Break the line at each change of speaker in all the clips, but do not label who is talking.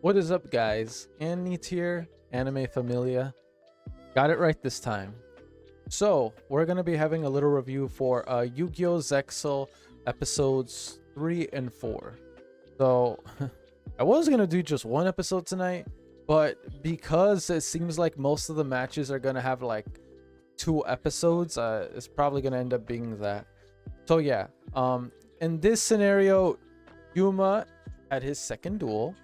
What is up, guys? Annie here, Anime Familia. Got it right this time. So, we're going to be having a little review for Yu-Gi-Oh! Zexal episodes 3 and 4. So, I was going to do just one episode tonight, but because it seems like most of the matches are going to have like 2 episodes, it's probably going to end up being that. So, yeah. In this scenario, Yuma had his second duel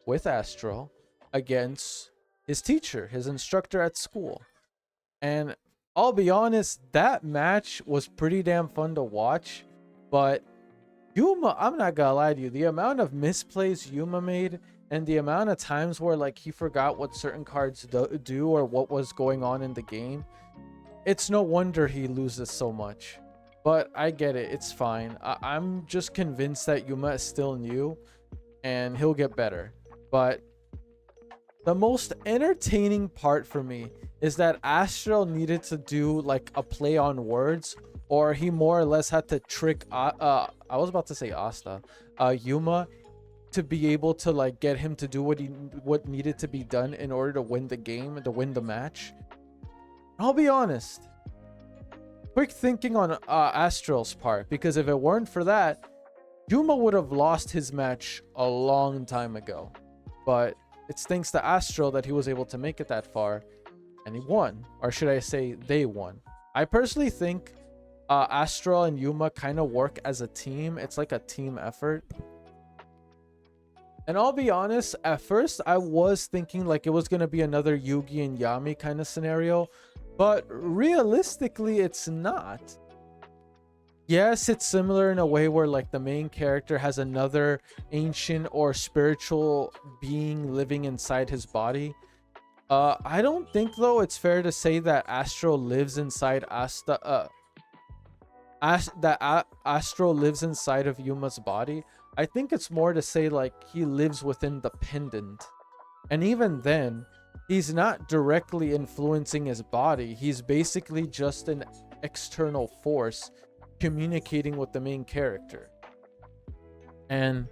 with ASTRAL against his teacher, his instructor at school. And I'll be honest, that match was pretty damn fun to watch. But Yuma, I'm not gonna lie to you, the amount of misplays Yuma made and the amount of times where like he forgot what certain cards do or what was going on in the game, it's no wonder he loses so much. But I get it, it's fine. I'm just convinced that Yuma is still new and he'll get better. But the most entertaining part for me is that ASTRAL needed to do like a play on words, or he more or less had to trick I was about to say Yuma, to be able to like get him to do what needed to be done in order to win the game, to win the match. I'll be honest, quick thinking on ASTRAL's part, because if it weren't for that, Yuma would have lost his match a long time ago. But it's thanks to ASTRAL that he was able to make it that far, and he won. Or should I say they won. I personally think ASTRAL and Yuma kind of work as a team. It's like a team effort. And I'll be honest, at first I was thinking like it was going to be another Yugi and Yami kind of scenario, but realistically it's not. Yes, it's similar in a way where like the main character has another ancient or spiritual being living inside his body. I don't think though it's fair to say that ASTRAL lives inside ASTRAL lives inside of Yuma's body. I think it's more to say like he lives within the pendant. And even then, he's not directly influencing his body. He's basically just an external force communicating with the main character. And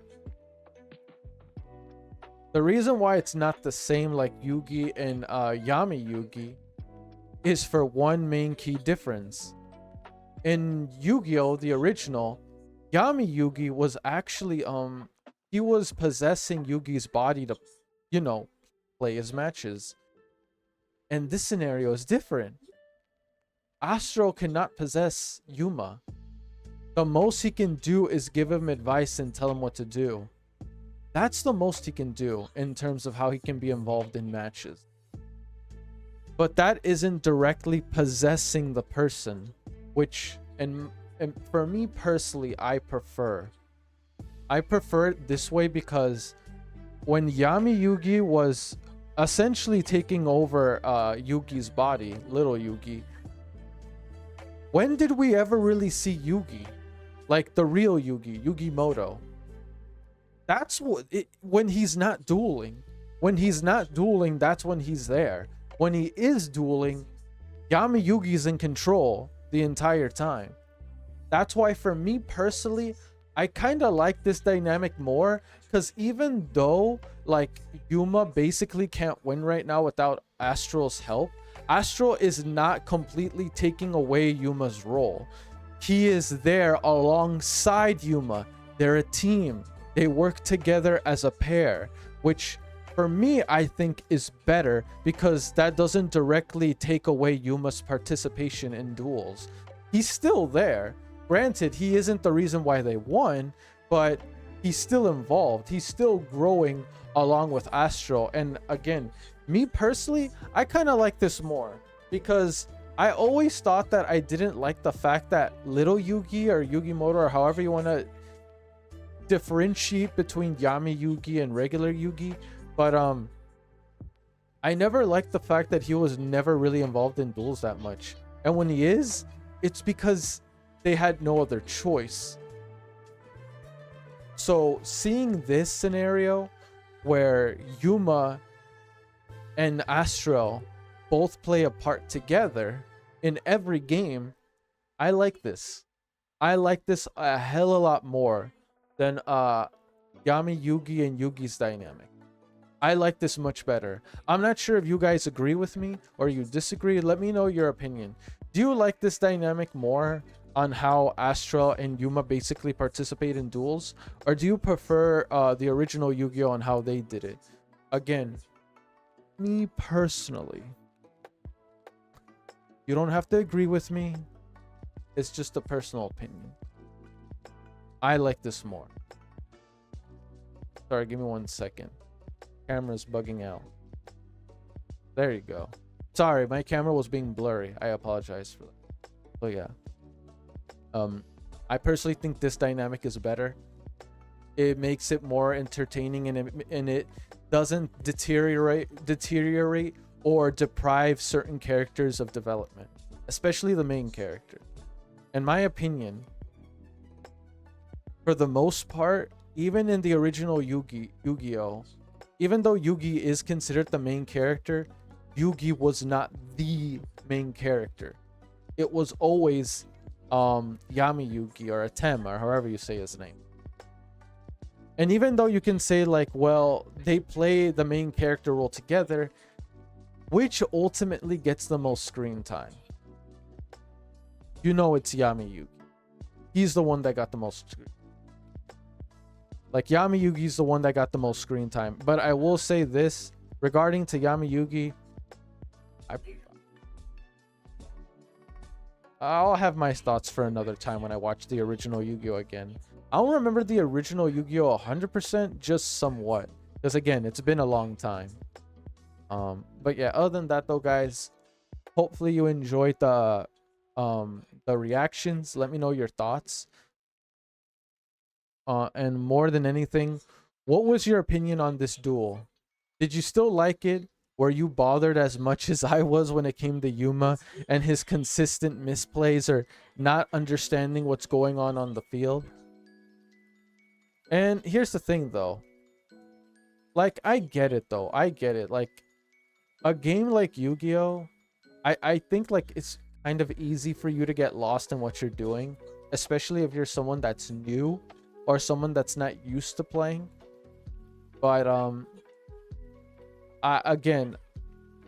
the reason why it's not the same like Yugi and Yami Yugi is for one main key difference. In Yu-Gi-Oh! The original, Yami Yugi was actually he was possessing Yugi's body to, you know, play his matches. And this scenario is different. ASTRAL cannot possess Yuma. The most he can do is give him advice and tell him what to do. That's the most he can do in terms of how he can be involved in matches. But that isn't directly possessing the person, which, and for me personally, I prefer it this way, because when Yami Yugi was essentially taking over Yugi's body, little Yugi, when did we ever really see Yugi? Like the real Yugi, Yugimoto. That's when he's not dueling. When he's not dueling, that's when he's there. When he is dueling, Yami Yugi's in control the entire time. That's why for me personally, I kind of like this dynamic more, because even though like Yuma basically can't win right now without ASTRAL's help, ASTRAL is not completely taking away Yuma's role. He is there alongside Yuma. They're a team. They work together as a pair, which for me I think is better, because that doesn't directly take away Yuma's participation in duels. He's still there. Granted, he isn't the reason why they won, but he's still involved. He's still growing along with ASTRAL. And again, me personally, I kind of like this more, because I always thought that I didn't like the fact that little Yugi or Yugimoto, or however you want to differentiate between Yami Yugi and regular Yugi, but I never liked the fact that he was never really involved in duels that much. And when he is, it's because they had no other choice. So seeing this scenario where Yuma and ASTRAL both play a part together in every game, I like this. I like this a hell of a lot more than Yami Yugi and Yugi's dynamic. I like this much better. I'm not sure if you guys agree with me or you disagree. Let me know your opinion. Do you like this dynamic more on how Astral and Yuma basically participate in duels? Or do you prefer the original Yu-Gi-Oh! And how they did it? Again, me personally, you don't have to agree with me. It's just a personal opinion. I like this more. Sorry, give me 1 second. Camera's bugging out. There you go. Sorry, my camera was being blurry. I apologize for that. So yeah. I personally think this dynamic is better. It makes it more entertaining, and it doesn't deteriorate or deprive certain characters of development, especially the main character. In my opinion, for the most part, even in the original Yu-Gi-Oh, even though Yugi is considered the main character, Yugi was not the main character. It was always Yami Yugi, or Atem, or however you say his name. And even though you can say like, well, they play the main character role together, which ultimately gets the most screen time? You know it's Yami Yugi. He's the one that got the most screen. Like, Yami Yugi's the one that got the most screen time. But I will say this regarding to Yami Yugi, I'll have my thoughts for another time when I watch the original Yu-Gi-Oh again. I don't remember the original Yu-Gi-Oh 100%, just somewhat, because again, it's been a long time. But yeah, other than that though, guys, hopefully you enjoyed the reactions. Let me know your thoughts. And more than anything, what was your opinion on this duel? Did you still like it? Were you bothered as much as I was when it came to Yuma and his consistent misplays or not understanding what's going on the field? And here's the thing though. Like, I get it though. I get it. Like, a game like Yu-Gi-Oh, I think like it's kind of easy for you to get lost in what you're doing, especially if you're someone that's new or someone that's not used to playing. But again,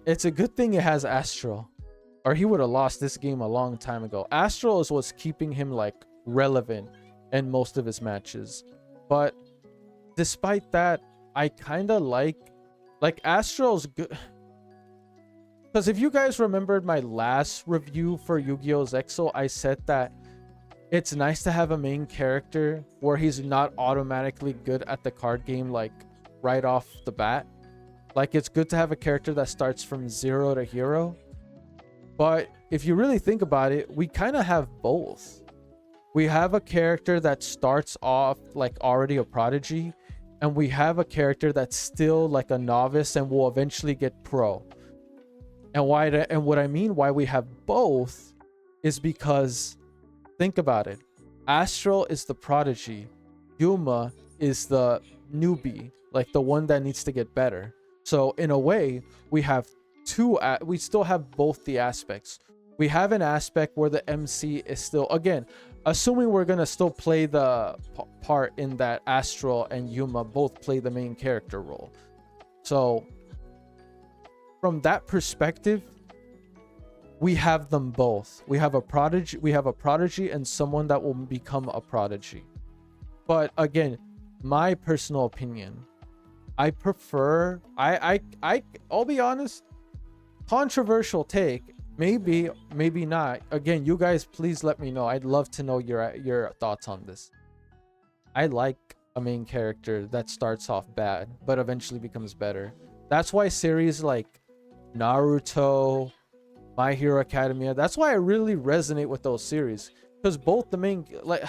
it's a good thing it has Astral, or he would have lost this game a long time ago. Astral is what's keeping him like relevant in most of his matches. But despite that, I kind of like Astral's good. Because if you guys remembered my last review for Yu-Gi-Oh! Zexal, I said that it's nice to have a main character where he's not automatically good at the card game, like right off the bat. Like, it's good to have a character that starts from 0 to hero. But if you really think about it, we kind of have both. We have a character that starts off like already a prodigy, and we have a character that's still like a novice and will eventually get pro. And what I mean why we have both is because, think about it. Astral is the prodigy. Yuma is the newbie, like the one that needs to get better. So in a way, we have we still have both the aspects. We have an aspect where the MC is still, again, assuming we're gonna still play the part in that Astral and Yuma both play the main character role. So from that perspective, we have them both. We have a prodigy and someone that will become a prodigy. But again, my personal opinion, I prefer, I'll be honest, controversial take, maybe not. Again, you guys please let me know. I'd love to know your thoughts on this. I like a main character that starts off bad but eventually becomes better. That's why series like Naruto, My Hero Academia, that's why I really resonate with those series, because both the main, like,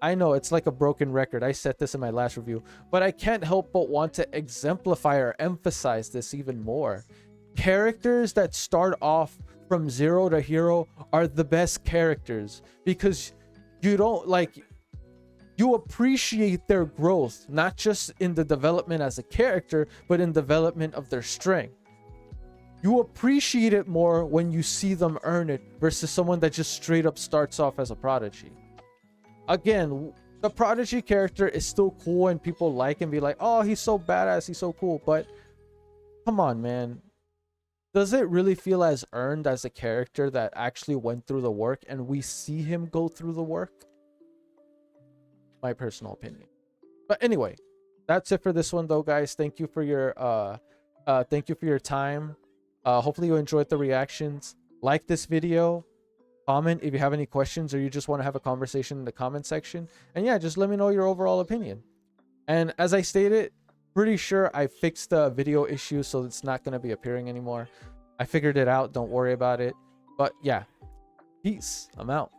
I know it's like a broken record, I said this in my last review, but I can't help but want to exemplify or emphasize this even more. Characters that start off from 0 to hero are the best characters, because you don't like, you appreciate their growth, not just in the development as a character, but in development of their strength. You appreciate it more when you see them earn it versus someone that just straight up starts off as a prodigy. Again, the prodigy character is still cool and people like and be like, oh, he's so badass, he's so cool. But come on, man. Does it really feel as earned as a character that actually went through the work and we see him go through the work? My personal opinion. But anyway, that's it for this one though, guys. Thank you for your time. Hopefully you enjoyed the reactions. Like this video, comment if you have any questions or you just want to have a conversation in the comment section. And yeah, just let me know your overall opinion. And as I stated, pretty sure I fixed the video issue, so it's not going to be appearing anymore. I figured it out. Don't worry about it. But yeah, peace. I'm out.